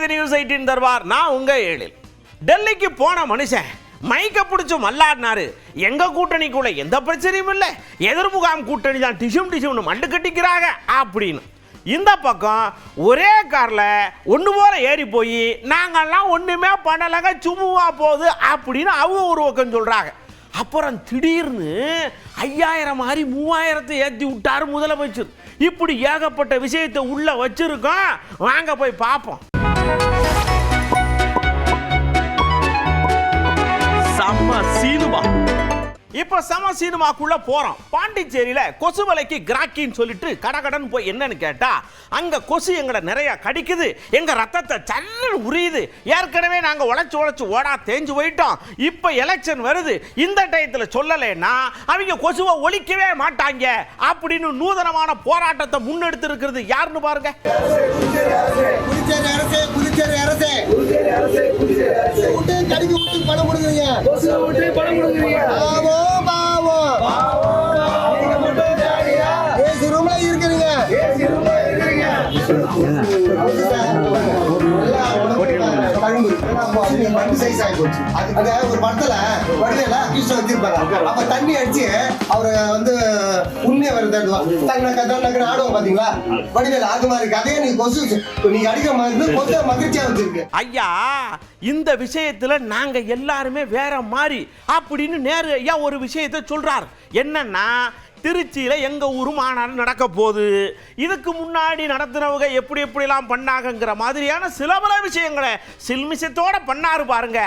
இது நியூஸ் 18 தர்பார். நான் உங்க ஏழில். டெல்லிக்கு போன மனுஷன் மைக்க பிடிச்சு மல்லாடினாரு. எங்க கூட்டணிக்குள்ள எந்த பிரச்சனையும் இல்லை, எதிர்முகாம் கூட்டணி தான் டிஷும்னு மண்டு கட்டிக்கிறாங்க அப்படின்னு. இந்த பக்கம் ஒரே கார்ல ஒன்று போல ஏறி போய் நாங்கள்லாம் ஒன்றுமே பண்ணலைங்க சும்மா போகுது அப்படின்னு அவங்க ஒரு பக்கம் சொல்றாங்க. அப்புறம் திடீர்னு 5000 மாதிரி 3000 ஏற்றி விட்டாரு முதலமைச்சர். இப்படி ஏகப்பட்ட விஷயத்தை உள்ள வச்சிருக்கோம், வாங்க போய் பார்ப்போம். இப்ப சம சினிமாக்குள்ள போறோம். பாண்டிச்சேரியில கொசு வலைக்கு கிராக்கின்னு சொல்லிட்டு கடகடன் போய் என்னன்னு கேட்டா, அங்க கொசு எங்கட நிறைய கடிக்குது, எங்க ரத்தத்தை சல்லுன்னு உரியுது, ஏற்கனவே நாங்க உழைச்சு ஓடா தேஞ்சு போயிட்டோம், இப்ப எலெக்ஷன் வருது, இந்த டயத்துல சொல்லலைன்னா அவங்க கொசுவை ஒழிக்கவே மாட்டாங்க அப்படின்னு நூதனமான போராட்டத்தை முன்னெடுத்து இருக்கிறது யாருன்னு பாருங்க. ஒரு படத்துல வடிவேல கிருஷ்ண வச்சிருப்பாங்க. அப்ப தண்ணி அடிச்சு அவரை வந்து உண்மையை வருது ஆடுவோம் பாத்தீங்களா, வடிவேல அது மாதிரி கதையை நீ கொசு நீங்க அடிக்கிற மாதிரி கொசு மகிழ்ச்சியா வச்சிருக்கு. ஐயா, இந்த விஷயத்துல நாங்க எல்லாருமே வேற மாதிரி அப்படின்னு நேரு ஐயா ஒரு விஷயத்தை சொல்றாரு. என்னன்னா, திருச்சியில எங்க ஊரு மாநாடு நடக்க போகுது, இதுக்கு முன்னாடி நடத்துறவங்க எப்படிலாம் பண்ணாங்கங்கிற மாதிரியான சில பல விஷயங்களை சில்மிஷத்தோட பண்ணாரு பாருங்க.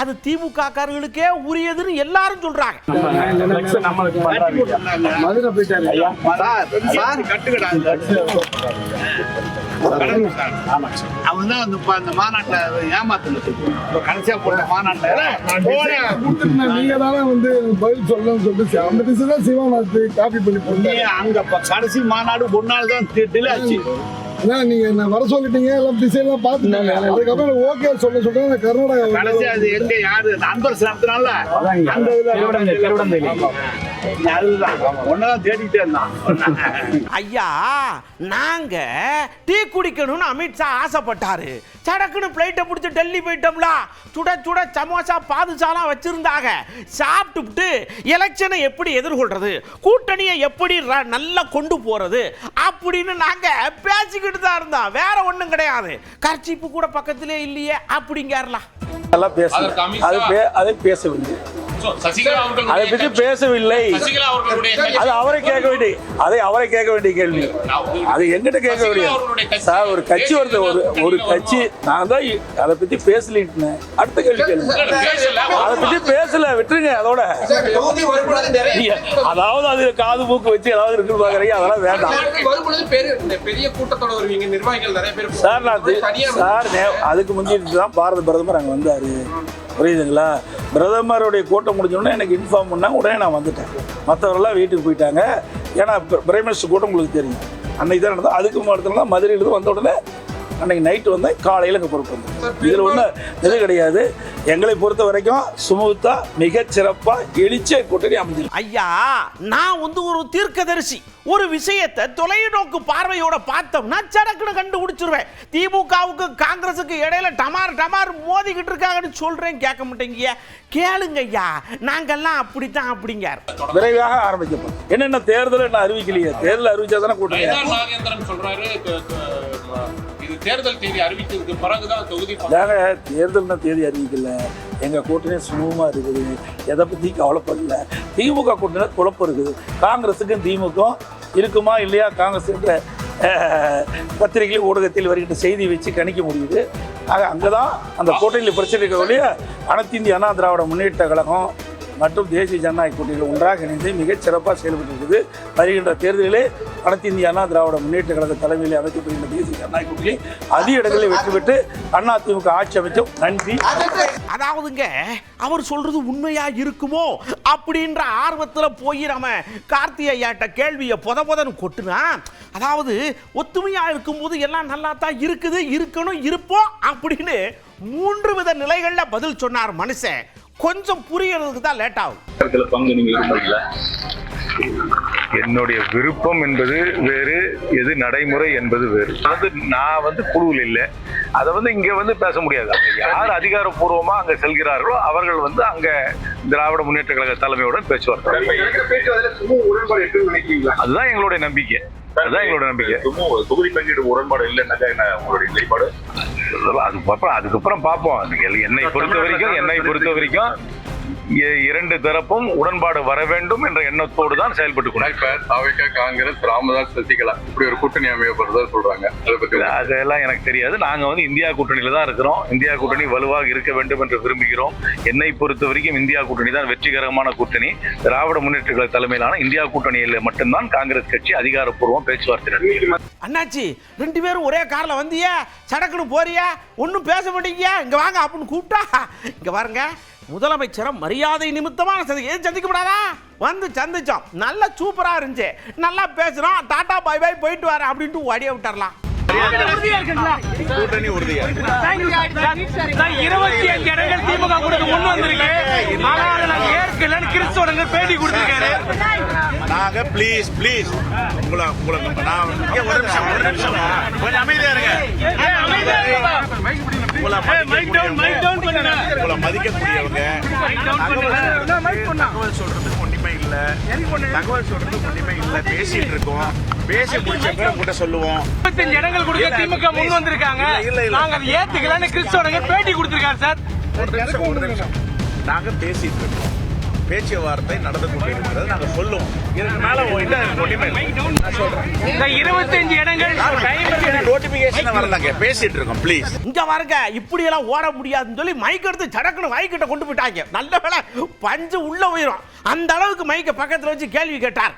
அது திமுக காரர்களுக்கே உரியதுன்னு எல்லாரும் சொல்றாங்க. நீங்க தானே வந்து பதில் சொல்லணும்னு சொல்லிட்டு அந்த விஷயம் தான் சிவா அங்க கடைசி மாநாடு ஒரு நாள் தான் டிலே ஆச்சு. நீங்க என்ன வர சொல்லிட்டீங்க, எல்லாம் டிசைன்லாம் பார்த்துட்டாங்க. அதுக்கப்புறம் ஓகே சொல்ல கர்நாடகா கடைசி அது எங்க யாரு நண்பர் நடத்தினால அந்த தேடிட்டே இருந்தான். ஐயா, நாங்க டீ குடிக்கணும்னு அமித்ஷா ஆசைப்பட்டாரு. சடக்குன்னு பிளைட்டை பிடிச்சி டெல்லி போயிட்டோம்ல, சுட சமோசா பாதுஷாலாம் வச்சிருந்தாங்க. சாப்பிட்டுட்டு எலெக்ஷனை எப்படி எதிர்கொள்றது, கூட்டணியை எப்படி நல்லா கொண்டு போறது அப்படின்னு நாங்க பேசிக்கிட்டு தான் இருந்தோம். வேற ஒண்ணும் கிடையாது. கர்ச்சிப்பு கூட பக்கத்திலே இல்லையே அப்படிங்கலாம். அதை பேசவில்லை, அதை பற்றி பேசவில்லை. அது அவரை கேட்க வேண்டிய கேள்வி, அது எங்கிட்ட கேட்க வேண்டிய சார். ஒரு கட்சி வருது, ஒரு கட்சி நான் தான் அதை பத்தி பேசலிட்டு அடுத்த கேள்வி கேள்வி. அதை பத்தி பேசல, விட்டுருங்க அதோட. அதாவது அது காது மூக்கு வச்சு ஏதாவது இருக்கு பாக்குறீங்க, அதெல்லாம் வேண்டாம் சார். அதுக்கு முந்திட்டு தான் பாரத பிரதமர் அங்க வந்தாரு, புரியுதுங்களா? பிரதமருடைய கூட்டம் முடிஞ்சோடனே எனக்கு இன்ஃபார்ம் பண்ணாங்க, உடனே நான் வந்துட்டேன். மற்றவரெல்லாம் வீட்டுக்கு போயிட்டாங்க. ஏன்னா பிரைம் மினிஸ்டர் கூட்டம் உங்களுக்கு தெரியும், அன்னைக்கு தான் நடந்தது. அதுக்கு இடத்துல தான் மதுரையிலிருந்து வந்த உடனே அன்னைக்கு நைட்டு வந்தேன், காலையில் இங்கே பொறுப்பு வந்தேன். இதில் ஒன்றும் இது கிடையாது. எங்களை பொறுத்த வரைக்கும் சுமூத்தா மிகச்சிறப்பாக எழுச்சியை கூட்டணி அமைஞ்சு. ஐயா, நான் வந்து ஒரு தீர்க்கதரிசி. ஒரு விஷயத்தை தொலைநோக்கு பார்வையோட பார்த்தோம்னா சடக்குன்னு கண்டுபிடிச்சிருவேன். திமுகவுக்கு காங்கிரஸுக்கு இடையில டமார் மோதிக்கிட்டு இருக்காங்கன்னு சொல்றேன், கேட்க மாட்டேங்க. கேளுங்க ஐயா, நாங்கெல்லாம் அப்படித்தான் அப்படிங்க. விரைவாக ஆரம்பிக்கப்படும். என்னென்ன தேர்தல் என்ன அறிவிக்கலையே, தேர்தல் அறிவிச்சா தானே கூட்டணி. சொல்றாரு தேர்தல் தேதி அறிவித்ததுக்கு பிறகுதான் தொகுதி. தேர்தல் தேதி அறிவிக்கல, எங்க கூட்டணி சுமூகமா இருக்குது, எதை பத்தி கவலைப்படல. திமுக கூட்டணி குழப்பம் இருக்குது. காங்கிரஸுக்கும் திமுக இருக்குமா இல்லையா, காங்கிரஸ் என்ற பத்திரிகை ஊடகத்தில் வருகின்ற செய்தி வச்சு கணிக்க முடியுது. ஆக அங்கதான் அந்த கூட்டணியில் பிரச்சனை இருக்கக்கூடிய அனைத்து இந்திய அண்ணா திராவிட முன்னேற்ற கழகம் மற்றும் தேசிய ஜனநாயக கூட்டணியில் ஒன்றாக இணைந்து மிகச் சிறப்பாக செயல்பட்டு இருக்குது. வருகின்ற தேர்தலிலே அனைத்து இந்திய அண்ணா திராவிட முன்னேற்ற கழக தலைமையில் அமைக்கப்படுகின்ற தேசிய ஜனநாயக கூட்டணி அதிக இடங்களில் வெற்றி பெற்று அதிமுக ஆட்சி அமைச்சோம். நன்றி. அதாவதுங்க, அவர் சொல்றது உண்மையா இருக்குமோ அப்படின்ற ஆர்வத்துல போய் நம்ம கார்த்திகையாட்ட கேள்வியை பொதன்னு கொட்டுனா, அதாவது ஒத்துமையா இருக்கும்போது எல்லாம் நல்லா தான் இருக்குது, இருக்கணும், இருப்போம் அப்படின்னு 3 வித நிலைகள்ல பதில் சொன்னார் மனுஷன். கொஞ்சம் புரியறதுக்கு தான் லேட் ஆகும். பங்கு நீங்க என்னுடைய விருப்பம் என்பது வேறு, எது நடைமுறை என்பது வேறு. அது நான் குழுவில் இல்லை, அதை இங்க பேச முடியாது. யார் அதிகாரப்பூர்வமா அங்க செல்கிறார்களோ அவர்கள் அங்க திராவிட முன்னேற்ற கழக தலைமையுடன் பேச்சுவார்த்தை. அதுதான் எங்களுடைய நம்பிக்கை. தொகுதி பங்கீடு உடன்பாடு இல்லைன்னாக்கா என்ன உங்களுடைய நிலைப்பாடு? அதுக்கப்புறம் பார்ப்போம். என்னை பொறுத்த வரைக்கும் இரண்டு தரப்பும் உடன்பாடு வர வேண்டும் என்ற எண்ணத்தோடு தான் செயல்பட்டு தாவேகா, காங்கிரஸ், ராமதாஸ், சசிகலா இப்படி ஒரு கூட்டணி அமையப்படுறதா சொல்றாங்க. அதை பத்தி அதெல்லாம் எனக்கு தெரியாது. நாங்க இந்தியா கூட்டணியில தான் இருக்கிறோம். இந்தியா கூட்டணி வலுவாக இருக்க வேண்டும் என்று விரும்புகிறோம். என்னை பொறுத்த வரைக்கும் இந்தியா கூட்டணி தான் வெற்றிகரமான கூட்டணி. திராவிட முன்னேற்ற கழக தலைமையிலான இந்தியா கூட்டணியில் மட்டும்தான் காங்கிரஸ் கட்சி அதிகாரப்பூர்வம் பேச்சுவார்த்தை நடத்தி. அண்ணாச்சி 2 பேரும் ஒரே கார்ல வந்தியா, சடக்குன்னு போறியா, ஒன்னும் பேச மாட்டீங்க, இங்க வாங்க அப்படின்னு கூப்பிட்டா இங்க பாருங்க, முதலமைச்சரை மரியாதை நிமித்தமாக சந்திக்கப்படாதா சந்திச்சோம். நல்ல சூப்பரா இருந்துச்சு, நல்லா பேசுறோம், டாடா பாய் பாய் போயிட்டு வர அப்படின்ட்டு ஓடிய விட்டுறலாம். கூட்டணி உறுதியா 25 இடங்கள் திமுக கொடுக்க முன் வந்திருக்கு. கிறிஸ்தவர்கள் பேட்டி கொடுத்திருக்காரு. நாங்க ப்ளீஸ் உங்களை நான் ஒரு நிமிஷம் கொஞ்சம் அமைதியா இருங்க. உங்களை மதிக்கக்கூடியவங்க. தகவல் சொல்றதுக்கு ஒண்ணுமே இல்ல, பேசிட்டு இருக்கோம். பேசி முடிச்ச கூட சொல்லுவோம். 25 இடங்கள் கொடுக்க திமுக முன் வந்திருக்காங்க. நாங்க அதை ஏத்துக்கலன்னு கிறிஸ்தவர்கள் பேட்டி கொடுத்திருக்காரு சார். ஒரு நிமிஷம் நாங்க பேசிட்டு இருக்கோம். பேச்சுவார்த்தை நடந்து கொண்டிருக்கிறது. நாங்க சொல்லுவோம். இதுக்கு மேல ஒண்ணுமே இந்த 25 இடங்கள் நோட்டிபிகேஷன் வரலங்க. பேசிட்டு இருக்கோம். ப்ளீஸ் இங்க பாருங்க, இப்படி எல்லாம் ஓட முடியாதுன்னு சொல்லி மைக் எடுத்து சடக்குன்னு மைக்கிட்ட கொண்டு போயிட்டாங்க. நல்ல வேளை பஞ்சு உள்ள உயிரும். அந்த அளவுக்கு மைக்க பக்கத்துல வச்சு கேள்வி கேட்டார்.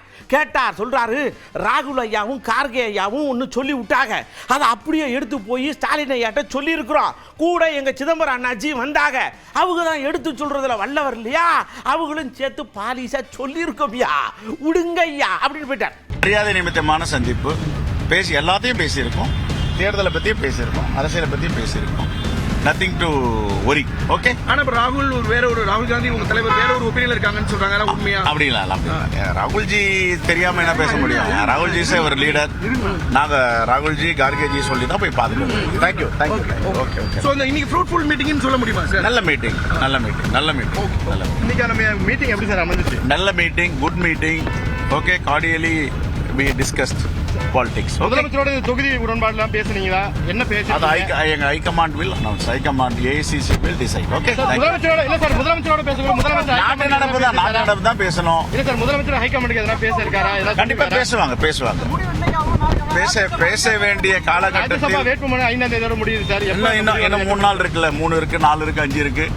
சொல்றாரு, ராகுல் ஐயாவும் கார்கே ஐயாவும் ஒன்னு சொல்லி விட்டாங்க. அதை அப்படியே எடுத்து போய் ஸ்டாலின் ஐயாட்ட சொல்லி இருக்கிறோம். கூட எங்க சிதம்பரம் அண்ணாச்சி வந்தாங்க. அவங்க தான் எடுத்து சொல்றதுல வல்லவர் இல்லையா, அவங்களும் சேர்த்து பாலிசா சொல்லி இருக்கோம்யா, விடுங்க ஐயா அப்படின்னு போயிட்டார். மரியாதை நிமித்தமான சந்திப்பு. எல்லாத்தையும் பேசியிருக்கோம். தேர்தலை பத்தியும் பேசியிருக்கோம், அரசியலை பத்தியும் பேசியிருக்கோம். Nothing to worry. ஓகே. ஆனா ராகுல் ராகுல் காந்தி உங்க தலைவர் வேற ஒரு ஒப்பீனியன் இருக்காங்கன்னு சொல்றாங்க. உண்மையா? அப்படிலாம் ராகுல்ஜி தெரியாம என்ன பேச முடியும்? ராகுல்ஜி ஒரு லீடர். நாங்க ராகுல்ஜி கார்கேஜி சொல்லி தான் போய் பார்த்துக்கோம். தேங்க்யூ. ஓகே. சோ இன்னைக்கு ஃப்ரூட்ஃபுல் மீட்டிங்னு சொல்ல முடியுமா சார்? நல்ல மீட்டிங். இன்னைக்கான மீட்டிங் எப்படி சார் அமைஞ்சிச்சு? நல்ல meeting, good meeting. Okay, cordially we discussed politics. முதலமைச்சரோட தொகுதி உடன்பாடுலாம் பேசுனீங்களா? என்ன பேசி? அது எங்க high command will announce. High command AICC will decide. Okay. முதலமைச்சரோட பேசுவோம். நாட்டு நடப்பு தான் பேசணும். இல்ல சார், முதலமைச்சர் ஹைகமாண்டுக்கு எதனா பேச இருக்காரா? கண்டிப்பா பேசுவாங்க. பேச வேண்டிய காலகட்டத்தில் வேட்புமனு 5ஆம் தேதியோட முடியுது சார். இன்னும் 3 நாள் இருக்குல்ல. 3 இருக்கு, 4 இருக்கு, 5 இருக்கு.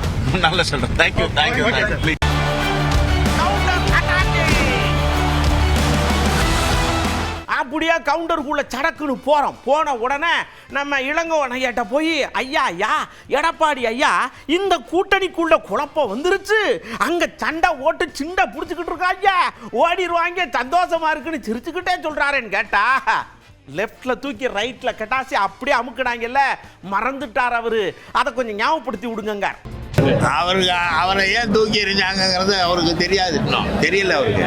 நல்ல சொல்றேன். தேங்க்யூ. அப்படியே கவுண்டருக்குள்ள சடக்குன்னு போன உடனே நம்ம இளங்கோவன் ஐயாட்ட போய், ஐயா எடப்பாடி ஐயா, இந்த கூட்டணிக்குள்ள குழப்பம் வந்துருச்சு, அங்க சண்டை ஓட்டு சிண்டை புடிச்சுக்கிட்டு இருக்காங்க, ஓடிடுவாங்க, சந்தோஷமா இருக்குன்னு சிரிச்சுக்கிட்டே சொல்றாருன்னு கேட்டா, லெஃப்ட்ல தூக்கி ரைட்ல கட்டாசி அப்படியே அமுக்கினாங்கல்ல, மறந்துட்டார் அவரு. அதை கொஞ்சம் ஞாபகப்படுத்தி விடுங்க. அவரை ஏன் தூக்கி எறிஞ்சாங்கிறது அவருக்கு தெரியல அவருக்கு.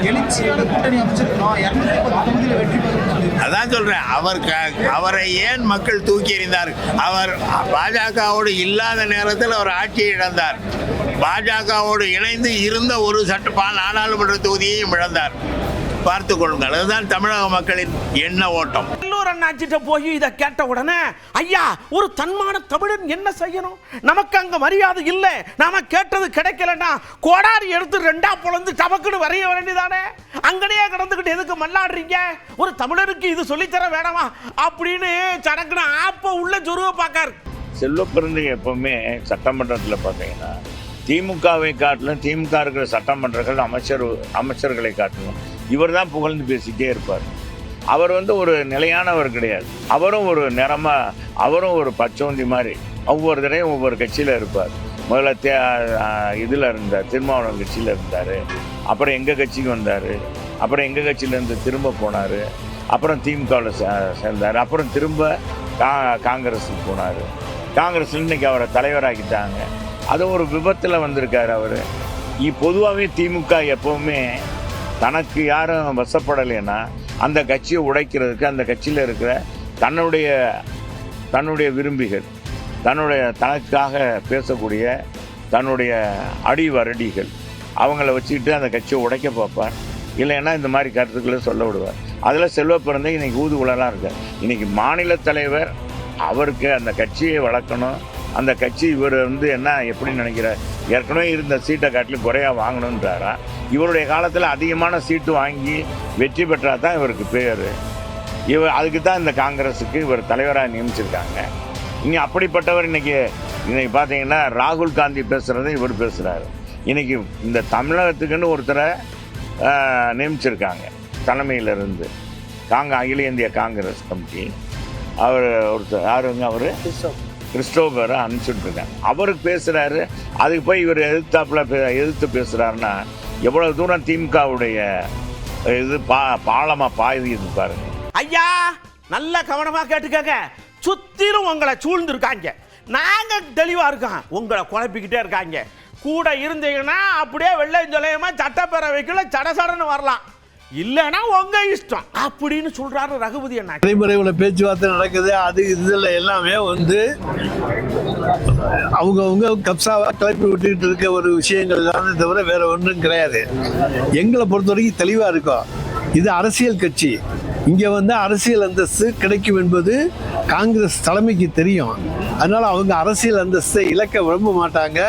அதான் சொல்றேன், அவரை ஏன் மக்கள் தூக்கி எறிந்தார்? அவர் பாஜகவோடு இல்லாத நேரத்தில் அவர் ஆட்சியை இழந்தார். பாஜகவோடு இணைந்து இருந்த ஒரு நாடாளுமன்ற தொகுதியையும் இழந்தார். பார்த்துக் கொள்ளுங்கள். அதுதான் தமிழக மக்களின் எண்ண ஓட்டம். அண்ணாச்சிட்ட போய் இதை கேட்ட உடனே, ஐயா, ஒரு தன்மான தமிழன் என்ன செய்யணும்? நமக்கு அங்க மரியாதை இல்லை, நாம கேட்டது கிடைக்கலன்னா கோடாரி எடுத்து 2ஆ பொளந்து டபக்குன்னு வரைய வேண்டியதானே, அங்கனையே கிடந்துக்கிட்டு எதுக்கு மல்லாடுறீங்க? ஒரு தமிழருக்கு இது சொல்லித்தர வேணாமா அப்படின்னு சடக்குன்னு ஆப்ப உள்ள சொருவ பார்க்காரு. செல்வப்பிறந்து எப்பவுமே சட்டமன்றத்தில் பார்த்தீங்கன்னா திமுகவை காட்டிலும், திமுக இருக்கிற சட்டமன்றங்கள் அமைச்சர்களை காட்டிலும் இவர் தான் புகழ்ந்து பேசிக்கிட்டே இருப்பார். அவர் ஒரு நிலையானவர் கிடையாது. அவரும் ஒரு அவரும் ஒரு பச்சோந்தி மாதிரி ஒவ்வொரு தடையும் ஒவ்வொரு கட்சியில் இருப்பார். முதல்ல இதில் இருந்தார், திருமாவளவன் கட்சியில் இருந்தார், அப்புறம் எங்கள் கட்சிக்கு வந்தார், அப்புறம் எங்கள் கட்சியிலேருந்து திரும்ப போனார், அப்புறம் திமுகவில் சேர்ந்தார், அப்புறம் திரும்ப காங்கிரஸுக்கு போனார். காங்கிரஸ் இன்னைக்கு அவரை தலைவராக்கிட்டாங்க. அது ஒரு விபத்தில் வந்திருக்கார் அவர். பொதுவாகவே திமுக எப்போவுமே தனக்கு யாரும் வசப்படலைன்னா அந்த கட்சியை உடைக்கிறதுக்கு அந்த கட்சியில் இருக்கிற தன்னுடைய விரும்பிகள், தனக்காக பேசக்கூடிய தன்னுடைய அடிவரடிகள், அவங்கள வச்சுக்கிட்டு அந்த கட்சியை உடைக்க பார்ப்பார். இல்லைன்னா இந்த மாதிரி கருத்துக்களை சொல்ல விடுவார். அதில் செல்வ பிறந்தை இன்னைக்கு ஊதுகுழலாம் இருக்கார். இன்னைக்கு மாநில தலைவர் அவருக்கு அந்த கட்சியை வளர்க்கணும். அந்த கட்சி இவர் என்ன எப்படி நினைக்கிறார், ஏற்கனவே இருந்த சீட்டை காட்டிலும் குறையா வாங்கணுன்றாரா? இவருடைய காலத்தில் அதிகமான சீட்டு வாங்கி வெற்றி பெற்றா தான் இவருக்கு பேர். அதுக்கு தான் இந்த காங்கிரஸுக்கு இவர் தலைவராக நியமிச்சிருக்காங்க. இனி அப்படிப்பட்டவர் இன்னைக்கு பார்த்தீங்கன்னா ராகுல் காந்தி பேசுகிறத இவர் பேசுகிறாரு. இன்னைக்கு இந்த தமிழகத்துக்குன்னு ஒருத்தரை நியமிச்சிருக்காங்க தலைமையிலிருந்து அகில இந்திய காங்கிரஸ் கமிட்டி. அவர் ஒருத்தர் யாருங்க, அவர் கிறிஸ்டோபரை அனுப்பிச்சுட்ருக்காங்க. அவருக்கு பேசுகிறாரு. அதுக்கு போய் இவர் எதிர்த்து பேசுகிறாருன்னா எவ்வளோ தூரம் திமுகவுடைய இது பாலமாக பாயுது பாருங்க. ஐயா நல்ல கவனமாக கேட்டுக்கங்க. சுத்திரும் உங்களை சூழ்ந்துருக்காங்க. நாங்கள் தெளிவாக இருக்கோம், உங்களை குழப்பிக்கிட்டே இருக்காங்க. கூட இருந்தீங்கன்னா அப்படியே வெள்ளையும் சொல்லையுமா சட்டப்பேரவைக்குள்ள சடசடன்னு வரலாம், இல்லைன்னா உங்க இஷ்டம் அப்படின்னு சொல்றாரு ரகுபதி அண்ணா. நடைமுறையில் பேச்சுவார்த்தை நடக்குது. அது இதில் எல்லாமே அவங்கவுங்க கப்சாவை கிளப்பி விட்டுக்கிட்டு இருக்க ஒரு விஷயங்கள் தான் தவிர வேற ஒன்றும் கிடையாது. எங்களை பொறுத்த வரைக்கும் தெளிவாக இருக்கும். இது அரசியல் கட்சி. இங்கே அரசியல் அந்தஸ்து கிடைக்கும் என்பது காங்கிரஸ் தலைமைக்கு தெரியும். அதனால் அவங்க அரசியல் அந்தஸ்தை இழக்க விரும்ப மாட்டாங்க.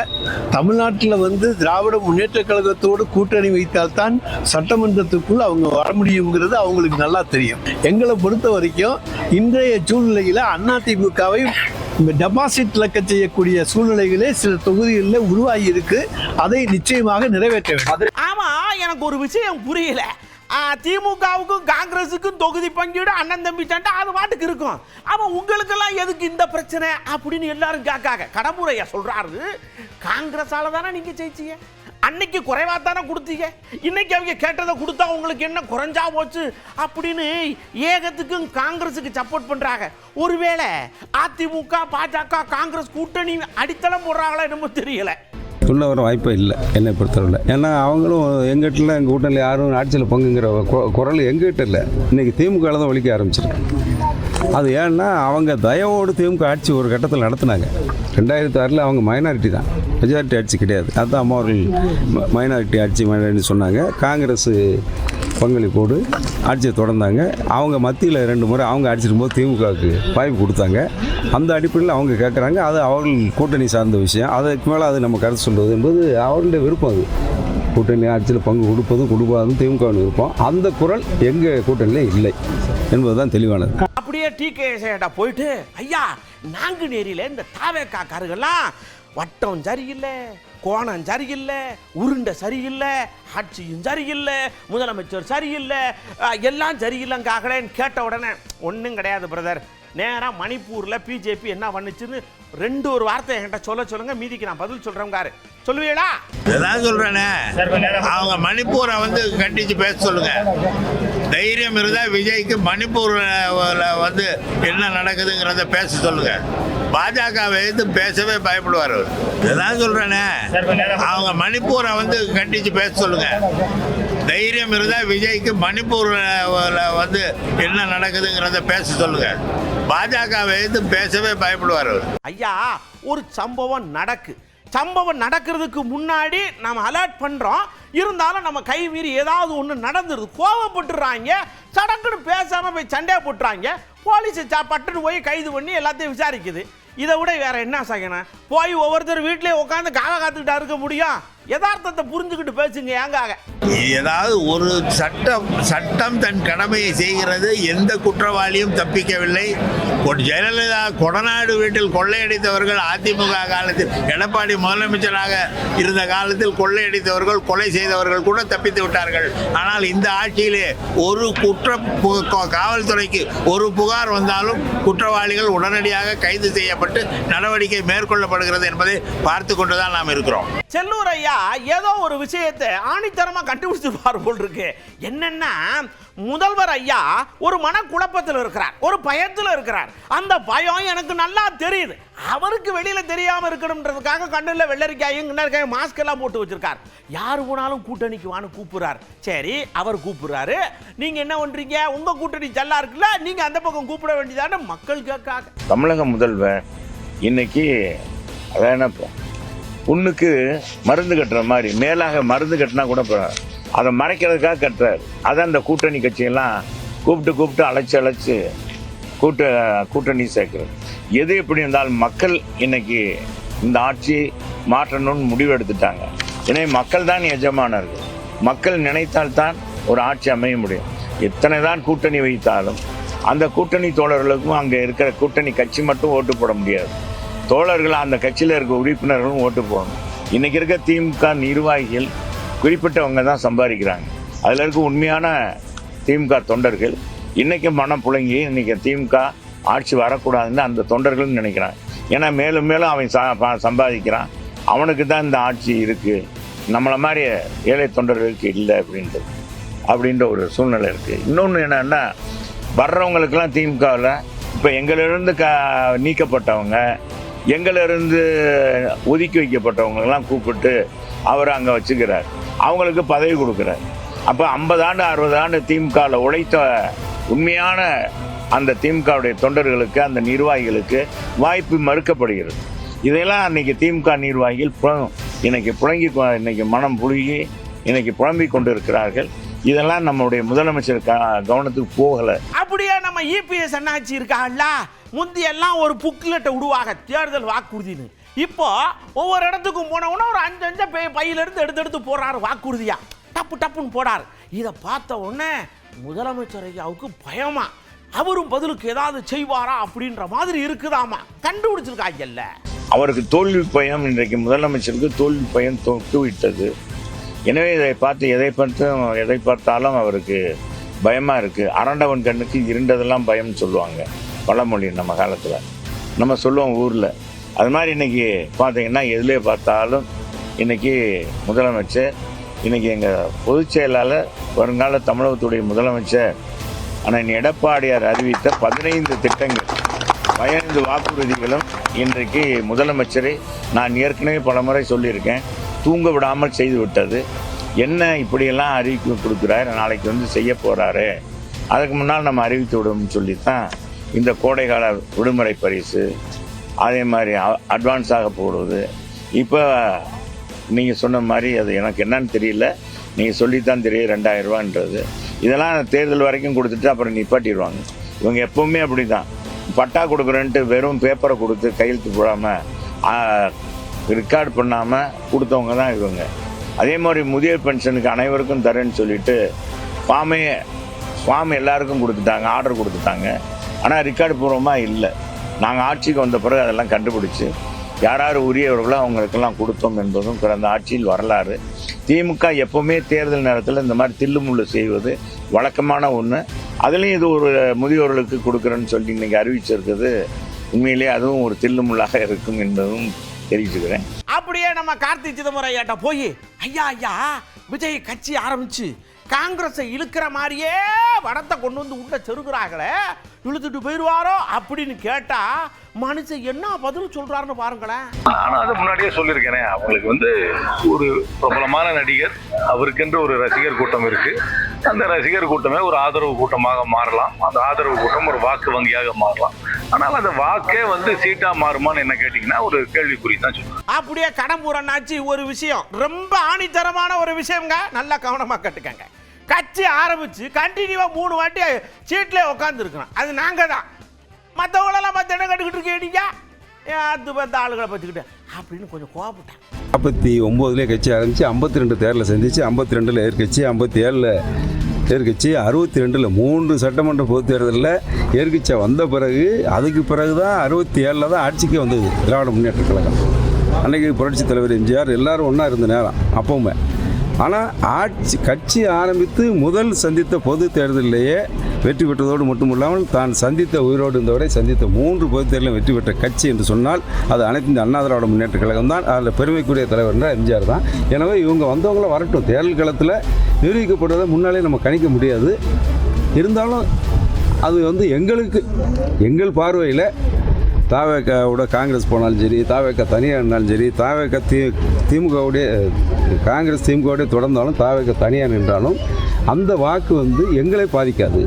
தமிழ்நாட்டில் திராவிட முன்னேற்ற கழகத்தோடு கூட்டணி வைத்தால்தான் சட்டமன்றத்துக்குள் அவங்க வர முடியுங்கிறது அவங்களுக்கு நல்லா தெரியும். எங்களை பொறுத்த வரைக்கும் இன்றைய சூழ்நிலையில் அதிமுகவை டெபாசிட் இழக்க செய்யக்கூடிய சூழ்நிலைகளே சில தொகுதிகளில் உருவாகி இருக்கு. அதை நிச்சயமாக நிறைவேற்ற வேண்டும். ஆமா, எனக்கு ஒரு விஷயம் புரியல. திமுகவுக்கும் காங்கிரஸுக்கும் தொகுதி பங்கீடு அண்ணன் தம்பி சண்டை அது பாட்டுக்கு இருக்கும். ஆமா, உங்களுக்கெல்லாம் எதுக்கு இந்த பிரச்சனை அப்படின்னு எல்லாரும் கேட்காங்க. கடமுறையா சொல்றாரு, காங்கிரஸால தானே நீங்க ஜெயிச்சீங்க, அன்னைக்கு குறைவா தானே கொடுத்தீங்க, இன்னைக்கு அவங்க கேட்டதை கொடுத்தா உங்களுக்கு என்ன குறைஞ்சா போச்சு அப்படின்னு ஏகத்துக்கும் காங்கிரஸுக்கு சப்போர்ட் பண்றாங்க. ஒருவேளை அதிமுக பாஜக காங்கிரஸ் கூட்டணி அடித்தளம் போடுறாங்களா என்னமோ தெரியல. சொல்ல வர வாய்ப்பே இல்லை என்னை பொறுத்தவரை. ஏன்னா அவங்களும் எங்கிட்ட எங்கள் கூட்டணியில் யாரும் ஆட்சியில் பங்குங்கிற குரல் எங்கிட்ட இல்லை. இன்றைக்கி திமுக தான் ஒழிக்க ஆரம்பிச்சிருக்கு. அது ஏன்னா அவங்க தயவோடு திமுக ஆட்சி ஒரு கட்டத்தில் நடத்தினாங்க. 2006 அவங்க மைனாரிட்டி தான், மெஜாரிட்டி ஆட்சி கிடையாது. அதுதான் அம்மா அவர்கள் மைனாரிட்டி ஆட்சி சொன்னாங்க. காங்கிரஸ் பங்களிப்போடு ஆட்சியை தொடர்ந்தாங்க. அவங்க மத்தியில் 2 முறை அவங்க ஆட்சிருக்கும்போது திமுகவுக்கு வாய்ப்பு கொடுத்தாங்க. அந்த அடிப்படையில் அவங்க கேட்குறாங்க. அது அவர்கள் கூட்டணி சார்ந்த விஷயம். அதுக்கு மேலே அது நம்ம கருத்து சொல்வது என்பது அவர்களுடைய விருப்பம். அது கூட்டணி ஆட்சியில் பங்கு கொடுப்பதும் கொடுக்காதும் திமுகவின் விருப்பம். அந்த குரல் எங்கள் கூட்டணியில் இல்லை என்பதுதான் தெளிவானது. அப்படியே டிகேஎஸ்ஐ போயிட்டு, ஐயா நாங்குநேரியில் இந்த தாவேக்காக்காரர்கள்லாம் வட்டம் சரியில்லை, கோணம் சரியில்லை, உருண்டை சரியில்லை, ஆட்சியும் சரியில்லை, முதலமைச்சர் சரியில்லை, எல்லாம் சரியில்லைங்காகலேன்னு கேட்ட உடனே ஒன்றும் கிடையாது பிரதர், நேராக மணிப்பூரில் பிஜேபி என்ன பண்ணுச்சுன்னு 2 வார்த்தை என்கிட்ட சொல்லுங்க, மீதிக்கு நான் பதில் சொல்கிறேங்காரு. சொல்லுவீங்களா? இதான் சொல்கிறேனே, அவங்க மணிப்பூரை கண்டித்து பேச சொல்லுங்க. தைரியம் இருந்தால் விஜய்க்கு மணிப்பூரில் என்ன நடக்குதுங்கிறத பேச சொல்லுங்க. பாஜகவை பேசவே பயப்படுவார். இதான் சொல்கிறேனே, அவங்க மணிப்பூரை கண்டித்து பேச சொல்லுங்க. தைரியம் இருந்தால் விஜய்க்கு மணிப்பூரில் என்ன நடக்குதுங்கிறத பேச சொல்லுங்க. பாஜகவை பேசவே பயப்படுவார். ஐயா, ஒரு சம்பவம் நடக்கிறதுக்கு முன்னாடி நம்ம அலர்ட் பண்றோம், இருந்தாலும் நம்ம கை மீறி ஏதாவது ஒன்று நடந்துருது, கோவப்பட்டுறாங்க, சடக்குன்னு பேசாம போய் சண்டையை போட்டுறாங்க. போலீஸ் பட்டுன்னு போய் கைது பண்ணி எல்லாத்தையும் விசாரிக்குது. இதை விட வேற என்ன செய்யணும்? போய் ஒவ்வொருத்தர் வீட்டிலே உட்காந்து காத்துக்கிட்டா இருக்க முடியும்? யதார்த்தத்தை புரிஞ்சுக்கிட்டு பேசுங்க. ஏங்காக ஏதாவது ஒரு சட்டம் தன் கடமையை செய்கிறது. எந்த குற்றவாளியும் தப்பிக்கவில்லை. ஜெயலலிதா கொடநாடு வீட்டில் கொள்ளையடித்தவர்கள் அதிமுக காலத்தில், எடப்பாடி முதலமைச்சராக இருந்த காலத்தில் கொள்ளையடித்தவர்கள், கொலை செய்தவர்கள் கூட தப்பித்து விட்டார்கள். ஆனால் இந்த ஆட்சியிலே ஒரு காவல்துறைக்கு ஒரு புகார் வந்தாலும் குற்றவாளிகள் உடனடியாக கைது செய்யப்பட்டு நடவடிக்கை மேற்கொள்ளப்படுகிறது என்பதை பார்த்து கொண்டுதான் நாம் இருக்கிறோம். செல்லூர் ஐயா ஐயா ஏதோ ஒரு விஷயத்தை ஆணித்தரமா கண்டுபிடிச்சிருப்பார் போல் இருக்கு. என்னன்னா முதல்வர் ஐயா ஒரு மனக்குழப்பத்தில் இருக்கிறார், ஒரு பயத்தில் இருக்கிறார். அந்த பயம் எனக்கு நல்லா தெரியுது. அவருக்கு வெளியில தெரியாம இருக்கணும்ன்றதுக்காக கண்ணுல வெள்ளரிக்காயும் கிண்ணரிக்காயும் மாஸ்க் எல்லாம் போட்டு வச்சிருக்கார். யாரு போனாலும் கூட்டணிக்கு வான்னு கூப்பிடுறாரு. சரி, அவர் கூப்பிடுறாரு. நீங்க என்ன பண்றீங்க? உங்க கூட்டணி நல்லா இருக்குல்ல, நீங்க அந்த பக்கம் கூப்பிட வேண்டியதான மக்கள் கேட்காங்க. தமிழக முதல்வர் இன்னைக்கு அதான் புண்ணுக்கு மருந்து கட்டுற மாதிரி மேலாக மருந்து கட்டினா கூட அதை மறைக்கிறதுக்காக கட்டுறாரு. அதான் இந்த கூட்டணி கட்சியெல்லாம் கூப்பிட்டு அழைச்சி கூட்டணி சேர்க்கிறது. எது எப்படி இருந்தாலும் மக்கள் இன்னைக்கு இந்த ஆட்சி மாற்றணும்னு முடிவு எடுத்துட்டாங்க. எனவே மக்கள் தான் எஜமானர்கள். மக்கள் நினைத்தால்தான் ஒரு ஆட்சி அமைய முடியும். எத்தனை தான் கூட்டணி வைத்தாலும் அந்த கூட்டணி தோழர்களுக்கும் அங்கே இருக்கிற கூட்டணி கட்சி மட்டும் ஓட்டு போட முடியாது. தோழர்கள் அந்த கட்சியில் இருக்க உறுப்பினர்களும் ஓட்டு போடணும். இன்றைக்கி இருக்க திமுக நிர்வாகிகள் குறிப்பிட்டவங்க தான் சம்பாதிக்கிறாங்க. அதில் இருக்க உண்மையான திமுக தொண்டர்கள் இன்றைக்கி மனம் புழங்கி இன்றைக்கி திமுக ஆட்சி வரக்கூடாதுன்னு அந்த தொண்டர்கள்னு நினைக்கிறாங்க. ஏன்னா மேலும் மேலும் அவன் சம்பாதிக்கிறான், அவனுக்கு தான் இந்த ஆட்சி இருக்குது, நம்மளை மாதிரி ஏழை தொண்டர்களுக்கு இல்லை அப்படின்ற ஒரு சூழ்நிலை இருக்குது. இன்னொன்று என்னென்னா வர்றவங்களுக்கெல்லாம் திமுகவில் இப்போ எங்களிலிருந்து நீக்கப்பட்டவங்க, எங்களிலிருந்து ஒதுக்கி வைக்கப்பட்டவங்களெல்லாம் கூப்பிட்டு அவர் அங்கே வச்சுக்கிறார், அவங்களுக்கு பதவி கொடுக்குறார். அப்போ 50 ஆண்டு 60 ஆண்டு திமுகவில் உழைத்த உண்மையான அந்த திமுகவுடைய தொண்டர்களுக்கு, அந்த நிர்வாகிகளுக்கு வாய்ப்பு மறுக்கப்படுகிறது. இதையெல்லாம் அன்றைக்கி திமுக நிர்வாகிகள் இன்னைக்கு மனம் புழுகி இன்னைக்கு புலம்பிக் கொண்டு இருக்கிறார்கள். இதெல்லாம் நம்மளுடைய முதலமைச்சர் கவனத்துக்கு போகலை. அப்படியே நம்ம இபிஎஸ் அண்ணாச்சி இருக்காங்கல்ல, முந்தியெல்லாம் ஒரு புக்லெட்டை விடுவாங்க தேர்தல் வாக்குறுதின்னு. இப்போ ஒவ்வொரு இடத்துக்கும் போனவுன்னா ஒரு 5 பையிலிருந்து எடுத்து போடுறாரு வாக்குறுதியா, டப்புன்னு போடாரு. இதை பார்த்த உடனே முதலமைச்சர் ஐயாவுக்கு பயமா, அவரும் பதிலுக்கு ஏதாவது செய்வாரா அப்படின்ற மாதிரி இருக்குதாமா. கண்டுபிடிச்சிருக்காங்கல்ல. அவருக்கு தோல்வி பயம், இன்றைக்கு முதலமைச்சருக்கு தோல்வி பயம் தொட்டுவிட்டது. எனவே எதை பார்த்தாலும் அவருக்கு பயமாக இருக்குது. அரண்டவன் கண்ணுக்கு இருண்டதெல்லாம் பயம்னு சொல்லுவாங்க பழமொழி. நம்ம காலத்தில் நம்ம சொல்லுவோம் ஊரில். அது மாதிரி இன்றைக்கி பார்த்தீங்கன்னா எதிலே பார்த்தாலும் இன்றைக்கி முதலமைச்சர், இன்றைக்கி எங்கள் பொதுச் செயலாளர், வருங்கால தமிழகத்துடைய முதலமைச்சர் அண்ணன் எடப்பாடியார் அறிவித்த 15 திட்டங்கள், 15 வாக்குறுதிகளும் இன்றைக்கு முதலமைச்சரை நான் ஏற்கனவே பல முறை சொல்லியிருக்கேன், தூங்க விடாமல் செய்து விட்டது. என்ன இப்படியெல்லாம் அறிவிப்பு கொடுக்குறாரு, நாளைக்கு வந்து செய்ய போகிறாரு, அதுக்கு முன்னால் நம்ம அறிவித்து விடுவோம்னு சொல்லித்தான் இந்த கோடைக்கால விடுமுறை பரிசு, அதே மாதிரி அட்வான்ஸாக போடுவது. இப்போ நீங்கள் சொன்ன மாதிரி அது எனக்கு என்னன்னு தெரியல, நீங்கள் சொல்லித்தான் தெரியும் 2000 ரூபான்றது. இதெல்லாம் தேர்தல் வரைக்கும் கொடுத்துட்டு அப்புறம் நிப்பாட்டிடுவாங்க. இவங்க எப்போவுமே அப்படி தான், பட்டா கொடுக்குறேன்ட்டு வெறும் பேப்பரை கொடுத்து கையெழுத்து போடாமல் ரெக்கார்டு பண்ணாமல் கொடுத்தவங்க தான் இவங்க. அதே மாதிரி முதியோர் பென்ஷனுக்கு அனைவருக்கும் தரேன்னு சொல்லிட்டு ஃபார்ம் எல்லாருக்கும் கொடுத்துட்டாங்க, ஆர்டர் கொடுத்துட்டாங்க. ஆனால் ரெக்கார்டு பூர்வமாக இல்லை. நாங்கள் ஆட்சிக்கு வந்த பிறகு அதெல்லாம் கண்டுபிடிச்சி யார் உரியவர்களோ அவங்களுக்கெல்லாம் கொடுத்தோம் என்பதும் கடந்த ஆட்சியில் வரலாறு. திமுக எப்போவுமே தேர்தல் நேரத்தில் இந்த மாதிரி தில்லுமுள்ளு செய்வது வழக்கமான ஒன்று. அதுலேயும் இது ஒரு முதியோர்களுக்கு கொடுக்குறேன்னு சொல்லி இன்றைக்கி அறிவிச்சிருக்குது. உண்மையிலே அதுவும் ஒரு தில்லுமுள்ளாக இருக்கும் என்பதும் தெரிவிச்சுக்கிறேன். அப்படியே நம்ம கார்த்தி சிதம்பரம் ஐயாட்ட போய் ஐயா விஜய் கட்சி ஆரம்பிச்சு காங்கிரஸை இழுக்கிற மாதிரியே வடத்தை கொண்டு வந்து உள்ள செருகிறாங்களே, இழுத்துட்டு போயிடுவாரோ அப்படின்னு கேட்டா மனுஷன் என்ன பதில் சொல்றாருன்னு பாருங்களேன். ஆனா அது முன்னாடியே சொல்லியிருக்கேனே, அவங்களுக்கு வந்து ஒரு பிரபலமான நடிகர், அவருக்கென்று ஒரு ரசிகர் கூட்டம் இருக்கு. அந்த ரசிகர் கூட்டமே ஒரு ஆதரவு கூட்டமாக மாறலாம், அந்த ஆதரவு கூட்டம் ஒரு வாக்கு வங்கியாக மாறலாம். ஆனால் அந்த வாக்கே வந்து சீட்டா மாறுமான்னு என்ன கேட்டீங்கன்னா ஒரு கேள்விக்குறி தான் சொல்லுவேன். அப்படியே கடம்பூரன்னாச்சு ஒரு விஷயம், ரொம்ப ஆணித்தரமான ஒரு விஷயங்க, நல்லா கவனமா கேட்டுக்கங்க. கட்சி ஆரம்பிச்சு கண்டினியூவா 3 வாட்டி சீட்ல உட்கார்ந்து இருக்கிறோம், அது நாங்க தான். மற்றவங்களெல்லாம் மற்ற இடம் கட்டுக்கிட்டு இருக்கீங்க, அது பார்த்த ஆளுகளை பற்றிக்கிட்டு அப்படின்னு கொஞ்சம் கோவப்பட்டேன். 49 கட்சி ஆரம்பிச்சு 52 தேர்தலில் சந்திச்சு 52 எதிர்கட்சி, 57 எதிர்கட்சி, 62 3 சட்டமன்ற பொதுத் தேர்தலில் எதிர்கட்சியாக வந்த பிறகு அதுக்கு பிறகு தான் 67 தான் ஆட்சிக்கு வந்தது திராவிட முன்னேற்ற கழகம். அன்றைக்கி புரட்சித் தலைவர் எம்ஜிஆர் எல்லோரும் ஒன்றா இருந்த நேரம். அப்போவுமே ஆனால் கட்சி ஆரம்பித்து முதல் சந்தித்த பொது தேர்தலிலேயே வெற்றி பெற்றதோடு மட்டுமில்லாமல் தான் சந்தித்த உயிரோடு இருந்தவரை சந்தித்த 3 பொது தேர்தலில் வெற்றி பெற்ற கட்சி என்று சொன்னால் அது அனைத்து இந்த அண்ணா திராவிட முன்னேற்ற கழகம் தான். அதில் பெருமைக்குரிய தலைவர் என்ற எம்ஜிஆர் தான். எனவே இவங்க வந்தவங்கள வரட்டும். தேர்தல் காலத்தில் நிரூபிக்கப்படுவதை முன்னாலே நம்ம கணிக்க முடியாது. இருந்தாலும் அது வந்து எங்கள் பார்வையில் தாவேக்காவோட காங்கிரஸ் போனாலும் சரி, தாவேக்கா தனியாக இருந்தாலும் சரி, தாவேக்கா திமுகவுடைய காங்கிரஸ் திமுகவுடைய தொடர்ந்தாலும் தாவேக்கா தனியாக நின்றாலும் அந்த வாக்கு வந்து எங்களை பாதிக்காது.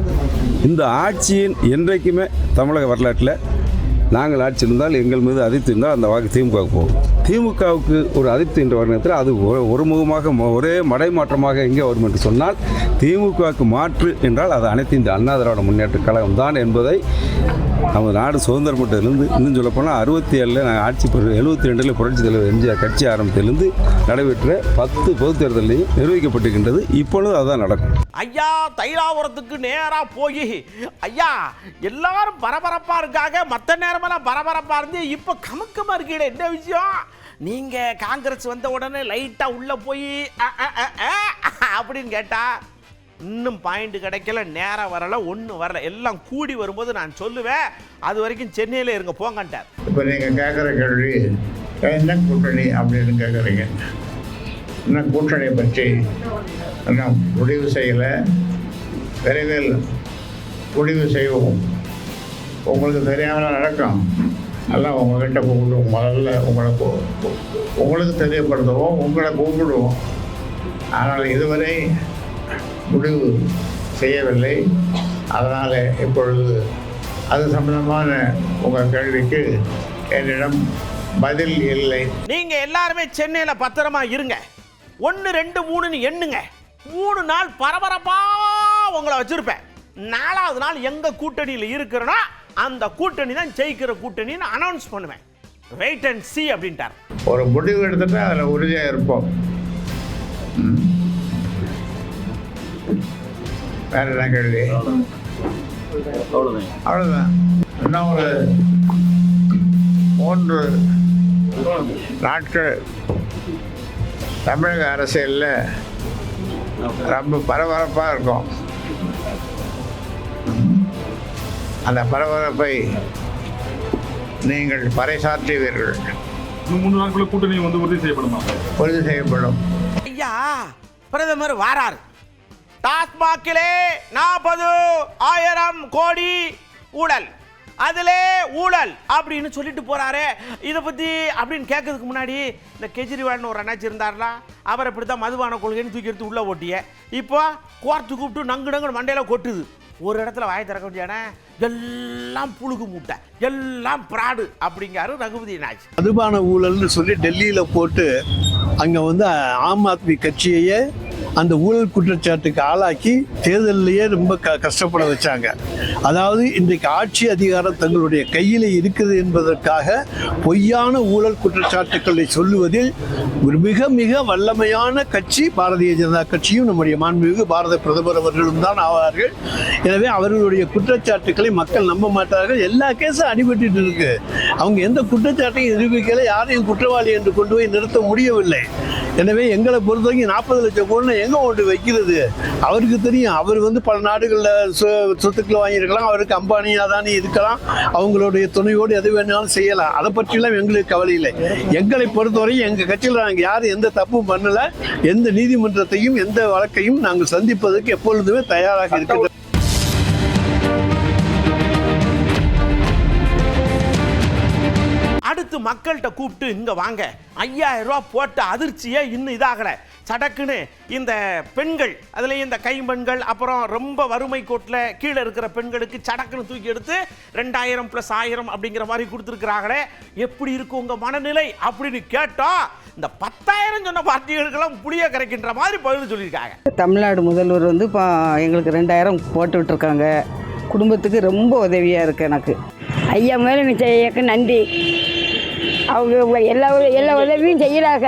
இந்த ஆட்சியின் என்றைக்குமே தமிழக வரலாற்றில் நாங்கள் ஆட்சி இருந்தால் எங்கள் மீது அதிருப்தி இருந்தால் அந்த வாக்கு திமுகவுக்கு போகும். திமுகவுக்கு ஒரு அதிருப்தி என்ற வருடத்தில் அது ஒருமுகமாக ஒரே மடைமாற்றமாக எங்கே வரும் என்று சொன்னால் திமுகவுக்கு மாற்று என்றால் அது அனைத்து இந்த அண்ணா திராவிட முன்னேற்ற கழகம் தான் என்பதை நம்ம நாடு சுதந்திரம் பெற்றதிலிருந்து இன்னும் சொல்லப்போனால் 67 நாங்கள் ஆட்சி 72 புரட்சி தலைவர் எம்ஜிஆர் கட்சி ஆரம்பத்திலிருந்து நடைபெற்ற 10 பொதுத் தேர்தலையும் நிர்வகிக்கப்பட்டிருக்கின்றது. இப்பொழுது அதுதான் நடக்கும். ஐயா தைலாபுரத்துக்கு நேராக போய் ஐயா எல்லாரும் பரபரப்பாக இருக்காங்க, மற்ற நேரமெல்லாம் பரபரப்பாக இருந்து இப்போ கமுக்கமாக இருக்கீங்க. என்ன விஷயம்? நீங்கள் காங்கிரஸ் வந்த உடனே லைட்டாக உள்ளே போய் அப்படின்னு கேட்டால் இன்னும் பாயிண்ட் கிடைக்கல, நேரம் வரலை, ஒன்றும் வரல. எல்லாம் கூடி வரும்போது நான் சொல்லுவேன். அது வரைக்கும் சென்னையில் இருங்க போங்கன்ட்டார். இப்போ நீங்கள் கேட்குற கேள்வி என்ன கூட்டணி அப்படின்னு கேட்குறீங்க. இன்னும் கூட்டணியை பற்றி இன்னும் முடிவு செய்யலை. விரைவில் முடிவு செய்வோம். உங்களுக்கு தெரியாமல் நடக்கும். எல்லாம் உங்கள்கிட்ட கூப்பிடுவோம். முதல்ல உங்களுக்கு தெரியப்படுத்துவோம், உங்களை கூப்பிடுவோம். ஆனால் இதுவரை முடிவு செய்யவில்லை. அதனால் இப்பொழுது அது சம்பந்தமான உங்கள் கேள்விக்கு என்னிடம் பதில் இல்லை. நீங்கள் எல்லாருமே சென்னையில் பத்திரமா இருங்க. 1 2 3ன்னு எண்ணுங்க. 3 நாள் பரபரப்பாக உங்களை வச்சுருப்பேன். 4வது நாள் எங்கள் கூட்டணியில் இருக்கிறோன்னா அந்த கூட்டணி தான் ஜெயிக்கிற கூட்டணின்னு அனௌன்ஸ் பண்ணுவேன். வெயிட் அண்ட் சி அப்படின்ட்டார். ஒரு முடிவு எடுத்துட்டு அதில் உறுதியாக இருப்போம். வேற என்ன கேள்வி? அவ்வளோதான். இன்னும் ஒரு 3 நாட்கள் தமிழக அரசியலில் ரொம்ப பரபரப்பாக இருக்கும். அந்த பரபரப்பை நீங்கள் பறைசாற்றுவீர்கள். 3 நாட்களுக்கு கூட்டணி வந்து உறுதி செய்யப்படுமா? உறுதி செய்யப்படும். ஐயா பிரதமர் வாரார். டாஸ்மாகிலே 40,000 கோடி ஊழல், அதிலே ஊழல் அப்படின்னு சொல்லிட்டு போறாரு. இதை பற்றி அப்படின்னு கேட்கறதுக்கு முன்னாடி இந்த கெஜ்ரிவால்னு ஒரு அண்ணாச்சி இருந்தார்ல, அவர் இப்படி தான் மதுபான கொள்கைன்னு தூக்கி எடுத்து உள்ளே ஓட்டிய. இப்போ கோர்ட்டு கூப்பிட்டு நங்கு மண்டையில் கொட்டுது. ஒரு இடத்துல வாயை திறக்க முடியானே, எல்லாம் புழுகு மூட்டை, எல்லாம் பிராடு அப்படிங்காரு ரகுபதி நாஜ். மதுபான ஊழல்னு சொல்லி டெல்லியில் போட்டு அங்கே வந்து ஆம் ஆத்மி கட்சியையே அந்த ஊழல் குற்றச்சாட்டுக்கு ஆளாக்கி தேர்தலிலேயே ரொம்ப கஷ்டப்பட வச்சாங்க. அதாவது இன்றைக்கு ஆட்சி அதிகாரம் தங்களுடைய கையில் இருக்குது என்பதற்காக பொய்யான ஊழல் குற்றச்சாட்டுக்களை சொல்லுவதில் ஒரு மிக மிக வல்லமையான கட்சி பாரதிய ஜனதா கட்சியும் நம்முடைய மாண்புமிகு பாரத பிரதமர் அவர்களும் தான் ஆவார்கள். எனவே அவர்களுடைய குற்றச்சாட்டுக்களை மக்கள் நம்ப மாட்டார்கள். எல்லா கேஸும் அடிபட்டு இருக்கு. அவங்க எந்த குற்றச்சாட்டையும் நிரூபிக்கலை, யாரையும் குற்றவாளி என்று கொண்டு போய் நிறுத்த முடியவில்லை. எனவே எங்களை பொறுத்தவரைக்கும் 40 லட்சம் கோடி எங்கே ஓட்டு வைக்கிறது அவருக்கு தெரியும். அவர் வந்து பல நாடுகளில் சொத்துக்களை வாங்கியிருக்கலாம், அவருக்கு அம்பானி அதானி இருக்கலாம், அவங்களுடைய துணையோடு எது வேணாலும் செய்யலாம். அதை பற்றியெல்லாம் எங்களுக்கு கவலை இல்லை. எங்களை பொறுத்தவரையும் எங்கள் கட்சியில் நாங்கள் யாரும் எந்த தப்பும் பண்ணலை. எந்த நீதிமன்றத்தையும் எந்த வழக்கையும் நாங்கள் சந்திப்பதற்கு எப்பொழுதுமே தயாராக இருக்கிறோம். அடுத்து மக்கள்கிட்ட கூப்பிட்டு இங்கே வாங்க, 5000 ரூபா போட்ட அதிர்ச்சியே இன்னும் இதாகலை. சடக்குன்னு இந்த பெண்கள், அதில் இந்த கைம்பெண்கள், அப்புறம் ரொம்ப வறுமை கோட்டில் கீழே இருக்கிற பெண்களுக்கு சடக்குன்னு தூக்கி எடுத்து 2000 + 1000 அப்படிங்கிற மாதிரி கொடுத்துருக்குறாங்களே, எப்படி இருக்கும் உங்கள் மனநிலை அப்படின்னு கேட்டோம். இந்த 10,000 சொன்ன பார்ட்டிகளுக்கெல்லாம் புளிய கரைக்கின்ற மாதிரி பதில் சொல்லியிருக்காங்க. தமிழ்நாடு முதல்வர் வந்து இப்போ எங்களுக்கு 2000 போட்டு விட்டுருக்காங்க. குடும்பத்துக்கு ரொம்ப உதவியாக இருக்குது எனக்கு. ஐயா முதலமைச்சருக்கு நன்றி. அவங்க எல்லா உதவியும் செய்கிறாங்க.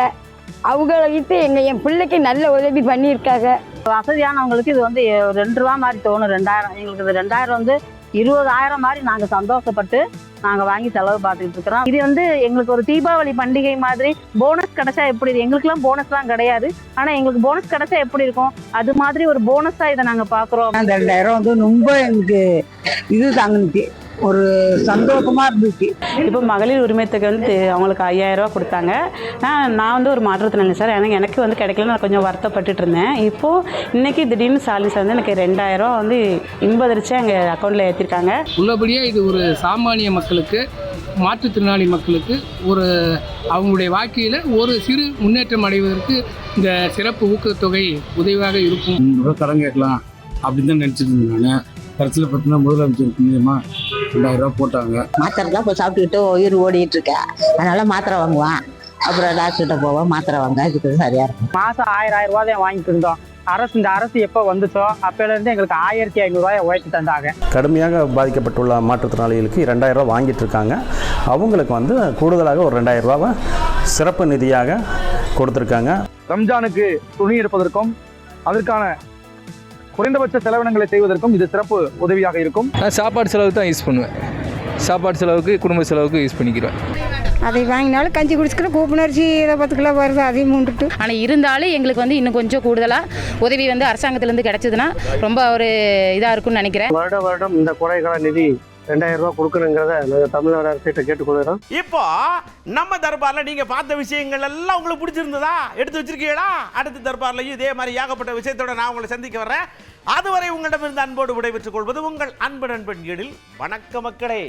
அவங்கள விட்டு என் பிள்ளைக்கு நல்ல உதவி பண்ணியிருக்காங்க. வசதியானவங்களுக்கு இது வந்து 2 ரூபா மாதிரி தோணும். 2000 எங்களுக்கு இது 2000 வந்து 20,000 மாதிரி நாங்கள் சந்தோஷப்பட்டு நாங்கள் வாங்கி செலவு பார்த்துக்கிட்டு இருக்கிறோம். இது வந்து எங்களுக்கு ஒரு தீபாவளி பண்டிகை மாதிரி போனஸ் கிடைச்சா எப்படி இருக்கும்? எங்களுக்குலாம் போனஸ்லாம் கிடையாது. ஆனால் எங்களுக்கு போனஸ் கிடைச்சா எப்படி இருக்கும்? அது மாதிரி ஒரு போனஸாக இதை நாங்கள் பார்க்குறோம். அந்த 2000 வந்து ரொம்ப எனக்கு இது தாங்குனுச்சு, ஒரு சந்தோஷமா இருந்துச்சு. இப்போ மகளிர் உரிமையத்துக்கு வந்து அவங்களுக்கு 5000 ரூபா கொடுத்தாங்க. நான் வந்து ஒரு மாற்றத்தினால சார், எனக்கு வந்து கிடைக்கல, நான் கொஞ்சம் வருத்தப்பட்டுட்டு இருந்தேன். இப்போது இன்னைக்கு திடீர்னு ஸ்டாலின் சார் வந்து எனக்கு 2000 ரூபா வந்து இன்பதிரிச்சு எங்கள் அக்கௌண்ட்டில் ஏற்றிருக்காங்க. உள்ளபடியாக இது ஒரு சாமானிய மக்களுக்கு, மாற்றுத்திறனாளி மக்களுக்கு ஒரு அவங்களுடைய வாழ்க்கையில் ஒரு சிறு முன்னேற்றம் அடைவதற்கு இந்த சிறப்பு ஊக்கத்தொகை உதவியாக இருக்கும். கடன் கேட்கலாம் அப்படின்னு தான் நினச்சிட்டு இருந்தேன் நான். கடைசியில் பார்த்தீங்கன்னா முதலமைச்சர் மூலியமாக 2000 ரூபா போட்டாங்க. மாத்திரை தான் இப்போ சாப்பிட்டுக்கிட்டு உயிர் ஓடிட்டு இருக்கேன், அதனால மாத்திரை வாங்குவான், அப்புறம் டாக்டர்கிட்ட போவோம், மாத்திரை வாங்க, அதுக்கு சரியா இருக்கும். மாதம் 1000 ரூபா தான் வாங்கிட்டு இருந்தோம். இந்த அரசு எப்போ வந்துச்சோ அப்போலேருந்து எங்களுக்கு 1500 ரூபாயை உயர்த்தி தந்தாங்க. கடுமையாக பாதிக்கப்பட்டுள்ள மாற்றுத்திறனாளிகளுக்கு 2000 ரூபா வாங்கிட்டு இருக்காங்க. அவங்களுக்கு வந்து கூடுதலாக ஒரு 2000 ரூபாவை சிறப்பு நிதியாக கொடுத்துருக்காங்க. ரம்ஜானுக்கு துணி எடுப்பதற்கும் அதற்கான குறைந்தபட்ச செலவினங்களை செய்வதற்கும் இது சிறப்பு உதவியாக இருக்கும். நான் சாப்பாடு செலவுக்கு தான் யூஸ் பண்ணுவேன். சாப்பாடு செலவுக்கு, குடும்ப செலவுக்கு யூஸ் பண்ணிக்கிறேன். அதை வாங்கினாலும் கஞ்சி குடிச்சுக்கிற கூப்பினரிசி இதை 10 கிலோ வருது, அதையும் மூண்டுட்டு. ஆனால் இருந்தாலும் எங்களுக்கு வந்து இன்னும் கொஞ்சம் கூடுதலாக உதவி வந்து அரசாங்கத்திலேருந்து கிடைச்சதுன்னா ரொம்ப ஒரு இதாக இருக்கும்னு நினைக்கிறேன். வருடம் இந்த குறைகால நிதி 2000 ரூபா கொடுக்கணுங்கிறத நாங்கள் தமிழ்நாடு அரசிட்ட கேட்டுக்கொள்கிறோம். இப்போ நம்ம தர்பார்ல நீங்க பார்த்த விஷயங்கள் எல்லாம் உங்களுக்கு பிடிச்சிருந்ததா? எடுத்து வச்சிருக்கீங்களா? அடுத்த தர்பார்லையும் இதே மாதிரி ஏகப்பட்ட விஷயத்தோட நான் உங்களை சந்திக்க வர்றேன். அதுவரை உங்களிடமிருந்து அன்போடு விடைபெற்றுக் கொள்வது உங்கள் அன்பு நண்பன் எழில். வணக்க மக்களே.